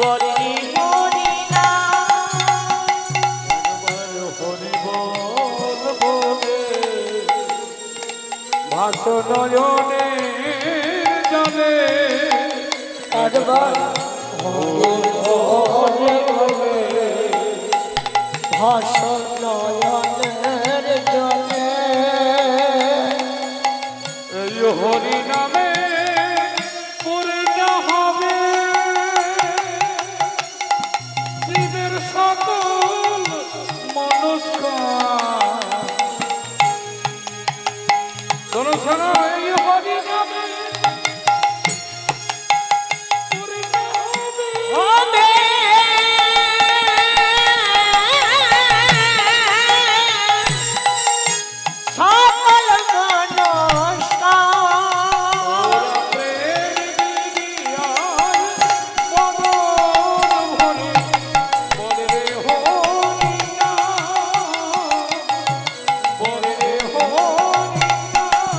বলি হরি নাম হরি বল বলে ভাষণয়নে জলে একবার ভাষণ নয়নের জলে এই হরি নামে পূর্ণ হবে জীবের সকল মনস্কার। শোনো শোনো, এই হরি নামে পূর্ণ হবে হবে সকল মনস্কার। প্রেম দিবিয়ার মদন হরি বলে রে হরি নাম, বলে রে হরি নাম।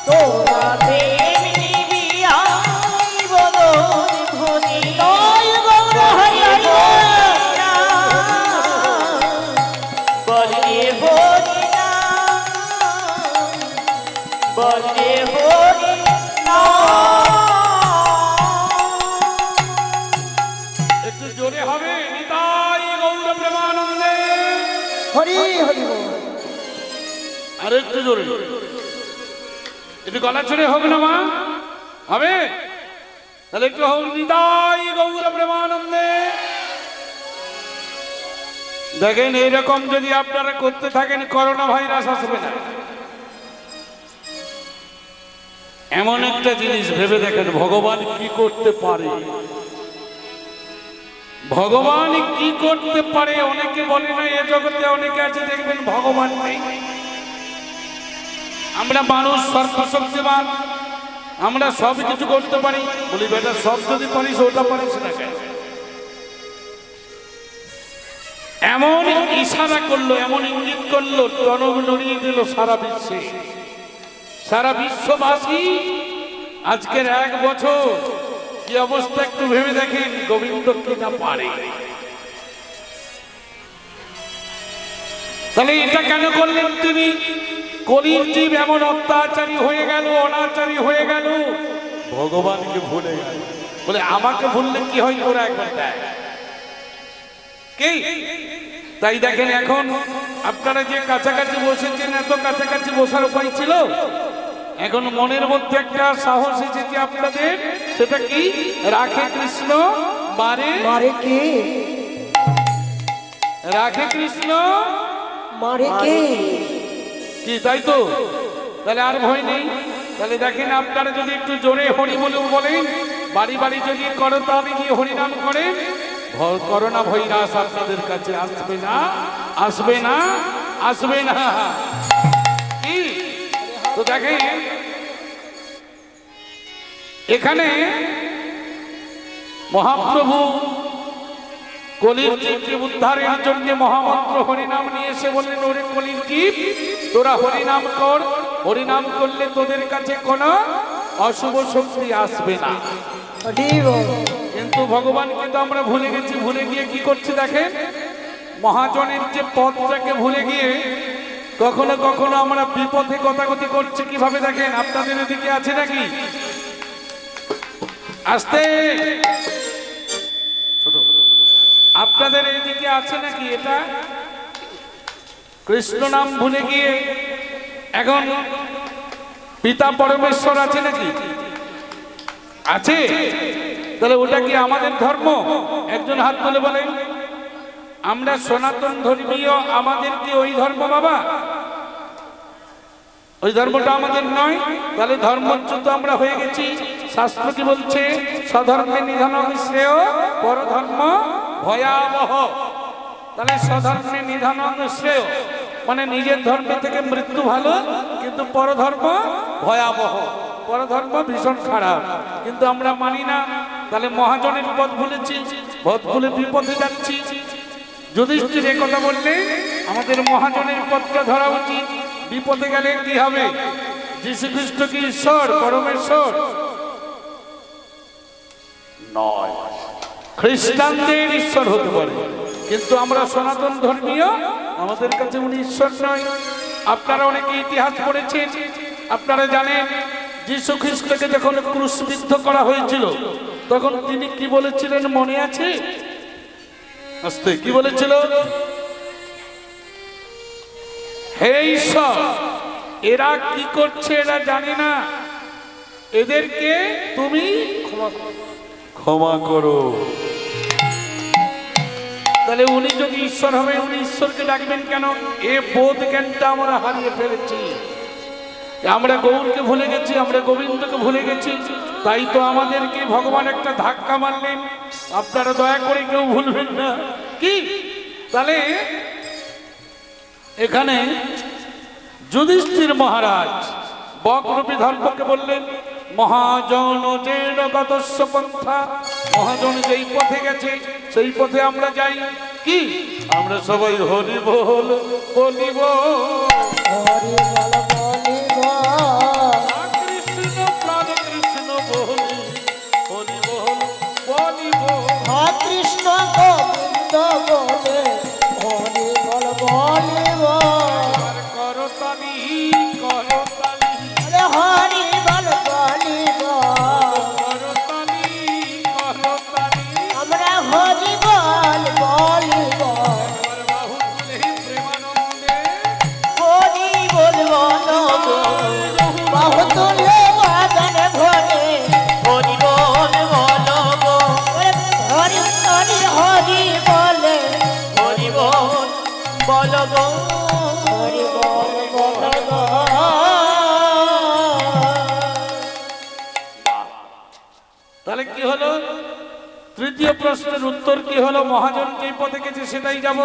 তোরা প্রেম নিবিয়াই বদন ধনি জয় গৌর হরি হরি বলি হরি নাম বলি হরি নাম। একটু জোরে হবে, নিতাই গৌর প্রেমানন্দে। হরি হরি বল। আর একটু জোরে, একটু গলা ছেড়ে হবে না মা? হবে তাহলে একটু হোক, নিতাই গৌর প্রেমানন্দে। দেখেন এইরকম যদি আপনারা করতে থাকেন, করোনা ভাইরাস আসবে না। এমন একটা জিনিস ভেবে দেখেন, ভগবান কি করতে পারে। ভগবান কি করতে পারে। অনেকে বলে না, এ জগতে অনেকে আছে দেখবেন ভগবান নেই। আমরা মানুষ সর্বশক্তিমান, আমরা সব কিছু করতে পারি। বলি বেটা, সব যদি পারিস ওটা পারিস না কেন? এমন ইশারা করলো, এমন ইঙ্গিত করলো, টনক নড়িয়ে দিল সারা বিশ্বে। সারা বিশ্ববাসী আজকের 1 বছর কি অবস্থা একটু ভেবে দেখেন, গোবিন্দ কি না পারে। তাহলে এটা কেন করলেন তিনি? কলির জীব এমন অত্যাচারী হয়ে গেল, অনাচারী হয়ে গেল, ভগবানকে ভুলে গেল। বলে আমাকে ভুললে কি হয়, তোরা একবার দেখ কি। তাই দেখেন এখন আপনারা যে কাছাকাছি বসেছেন, এত কাছাকাছি বসার উপায় ছিল? এখন মনের মধ্যে একটা সাহস এসেছে আপনাদের, সেটা কি? রাখে কৃষ্ণ মারে, মারে কে? রাখে কৃষ্ণ মারে কে? কি, তাই তো? তাহলে আর ভয় নেই। তাহলে দেখেন আপনারা যদি একটু জোরে হরি বলে বলেন, বাড়ি বাড়ি যদি করতালি গিয়ে হরিনাম করেন, করোনা ভাইরাস আপনাদের কাছে আসবে না, আসবে না, আসবে না। কি তো দেখেন এখানে মহাপ্রভু কলির জীবকে উদ্ধারের জন্য মহামন্ত্র হরিনাম নিয়ে এসে বললেন, ওরে কলির জীব, তোরা হরিনাম কর। হরিনাম করলে তোদের কাছে কোনো অশুভ শক্তি আসবে না। হরি বল। কিন্তু ভগবানকে তো আমরা ভুলে গেছি। ভুলে গিয়ে কি করছি দেখেন, মহাজনের যে পদটাকে ভুলে গিয়ে কখনো কখনো আমরা বিপথে কথাগতি করছি। কিভাবে দেখেন, আপনাদের এদিকে আছে নাকি? আসতে আপনাদের এইদিকে আছে নাকি? এটা কৃষ্ণ নাম ভুলে গিয়ে এখন পিতা পরমেশ্বর আছে নাকি? আছে। তাহলে ওটা কি আমাদের ধর্ম? একজন হাত তুলে বলেন, আমরা সনাতন ধর্মীয়, আমাদের কি ওই ধর্ম বাবা? ওই ধর্মটা আমাদের নয়। তাহলে ধর্মচ্যুত আমরা হয়ে গেছি। শাস্ত্র কি বলছে? স্বধর্মে নিধনং শ্রেয় পরধর্ম ভয়াবহ। তাহলে স্বধর্মে নিধনং শ্রেয় মানে নিজের ধর্ম থেকে মৃত্যু ভালো, কিন্তু পরধর্ম ভয়াবহ। পরধর্ম ভীষণ খারাপ, কিন্তু আমরা মানি না। তাহলে মহাজনের পথ ভুলেছি, পথ ভুলে বিপথে যাচ্ছি। যুধিষ্ঠির এ কথা বললে আমাদের মহাজনের পথটা ধরা উচিত। বিপদে গেলে কি হবে? যীশু খ্রিস্ট কি ঈশ্বর, পরমেশ্বর নয়? খ্রিস্টানদের ঈশ্বর হতে পারে, কিন্তু আমরা সনাতন ধর্মীয়, আমাদের কাছে উনি ঈশ্বর নয়। আপনারা অনেকে ইতিহাস পড়েছেন, আপনারা জানেন যীশু খ্রিস্টকে যখন ক্রুশবিদ্ধ করা হয়েছিল তখন তিনি কি বলেছিলেন মনে আছে? আস্তে কি বলেছিল? হে ঈশ্বর, এরা কি করছে এরা জানে না, এদেরকে তুমি ক্ষমা করো। তাহলে উনি যদি ঈশ্বর হবে, উনি ঈশ্বরকে ডাকবেন কেন? এ বোধ জ্ঞানটা আমরা হারিয়ে ফেলেছি। আমরা গৌরকে ভুলে গেছি, আমরা গোবিন্দকে ভুলে গেছি, তাই তো আমাদেরকে ভগবান একটা ধাক্কা মারলেন। আপনারা দয়া করে কেউ ভুলবেন না। কি তাহলে এখানে যুধিষ্ঠির মহারাজ বকরূপী ধর্মকে বললেন, মহাজন যেন গতস্য পন্থা, মহাজন যেই পথে গেছে সেই পথে আমরা যাই। কি আমরা সবাই হরি বল বলিব, হরি বল বলিব, কৃষ্ণ প্রাণ কৃষ্ণ বলি, হরি বল বলিব। কৃষ্ণ গোবিন্দ বলে হরি বল বলিব, করতালি করতালি আরে হরি বল বলিব, করতালি করতালি, আমরা হরি বল বলিব, বাহু তুলে প্রেমানন্দে হরি বল বলব, বাহু তুলে বাদন ভরে, হরি বল বলব, হরি হরি হরি বলে, হরি বল বলব, হরি বল বলব। তাহলে কি হলো? তৃতীয় প্রশ্নের উত্তর কি হলো? মহাজন যেই পথে গেছে সেটাই যাব।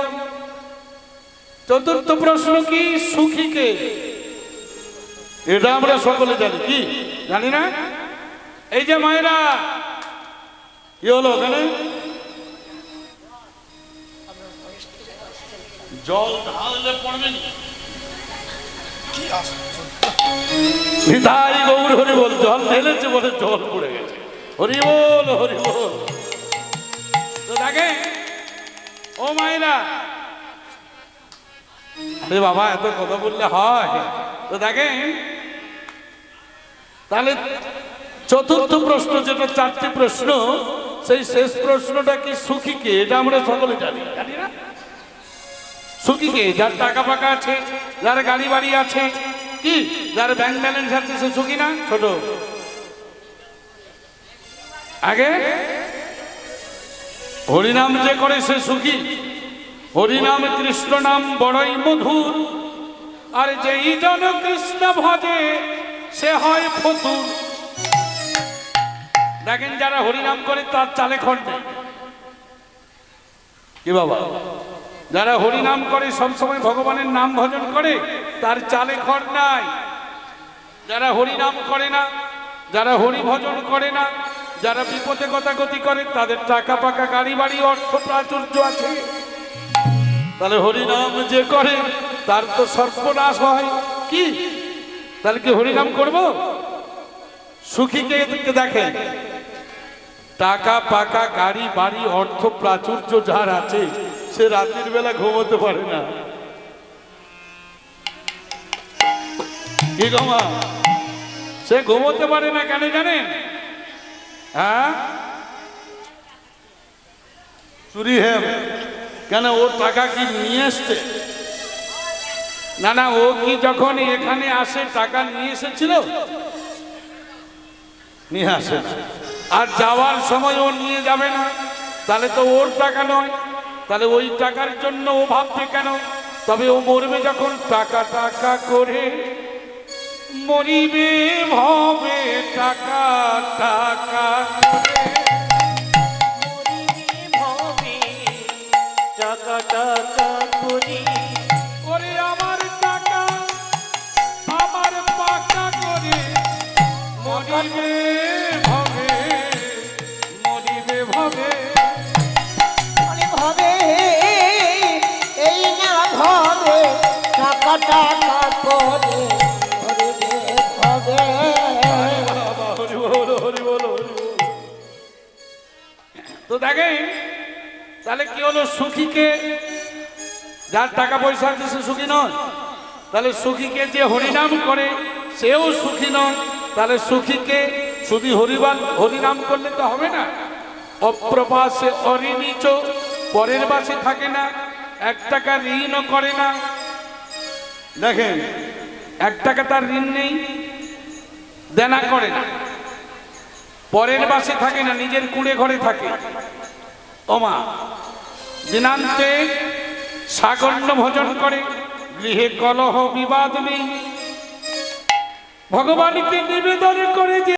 চতুর্থ প্রশ্ন কি? সুখীকে, এটা আমরা সকলে জানি। কি জানি না? এই যে মায়েরা, কি হলো ওখানে? জল ঢাললে পড়বে না। নিতাই গৌর হরি বল, জল ঢেলেছে বলে জল পড়ে গেছে। হরি বল হরি বল। তো দেখে ও মায়েরা, আরে বাবা এত কথা বললে হয়? তো দেখেন তাহলে চতুর্থ প্রশ্ন, যেটা চারটি প্রশ্ন, সেই শেষ প্রশ্নটা কি? সুখীকে, এটা আমরা সকলে জানি, জানি না? সুখীকে, যার টাকা পাকা আছে, যার গাড়ি বাড়ি আছে, কি যার ব্যাংক ব্যালেন্স আছে, সে সুখী না? ছোট আগে হরিনাম যে করে সে সুখী। হরিনাম কৃষ্ণ নাম বড়ই মধুর, আর যেই জন কৃষ্ণ ভজে সে হয় ফতুর। দেখেন যারা হরিনাম করে তার চালে খড় নেই। কি বাবা, যারা হরিনাম করে সবসময় ভগবানের নাম ভজন করে তার চালে খড় নাই। যারা হরিনাম করে না, যারা হরি ভজন করে না, যারা বিপদে গতাগতি করে, তাদের টাকা পাকা গাড়ি বাড়ি অর্থ প্রাচুর্য আছে। তাহলে হরিনাম যে করে তার তো সর্বনাশ হয়। কি তাহলে কি হরিনাম করব? সুখীকে দেখেন, টাকা পাকা গাড়ি বাড়ি অর্থ প্রাচুর্য যার আছে, সে রাতের বেলা ঘুমোতে পারে না। কি গমা, সে ঘুমোতে পারে না কেন জানেন? হ্যাঁ, চুরি হ্যাঁ কেন? ওর টাকা কি নিয়ে এসছে? না না, ও কি যখন এখানে আসে টাকা নিয়ে এসেছিল? নিয়ে আসে না। আর যাওয়ার সময় ও নিয়ে যাবে না, তাহলে তো ওর টাকা নয়। তাহলে ওই টাকার জন্য ও ভাবছে কেন? তবে ও মরবে যখন টাকা টাকা করে, মরিবে ভবে টাকা টাকা করে। মরিবে ভবে টাকা টাকা করি, ওরে আমার টাকা আমার পাকা করে, মরিবে ভবে মরিবে ভবে। মানে ভবে এই না ভবে টাকা টাকা করে হরিবে ভবে। হরি বল হরি বল হরি বল। তো দেখেন দেখেন তাহলে কি হলো, সুখীকে যার টাকা পয়সা আছে সে সুখী নয়, তাহলে সুখীকে যে হরিনাম করে সেও সুখী নয়, তাহলে সুখীকে শুধু হরিনাম করলে তো হবে না। অপ্রবাসে অরিনিচ, পরের বাসে থাকে না, 1 টাকা ঋণও করে না। দেখেন 1 টাকা তার ঋণ নেই, দেনা করে না, পরের বাসে থাকে না, নিজের কুড়ে ঘরে থাকে। ওমা দিনান্তে সাগর্ণ ভোজন করে, গৃহে কলহ বিবাদ নেই, ভগবানকে নিবেদন করে যে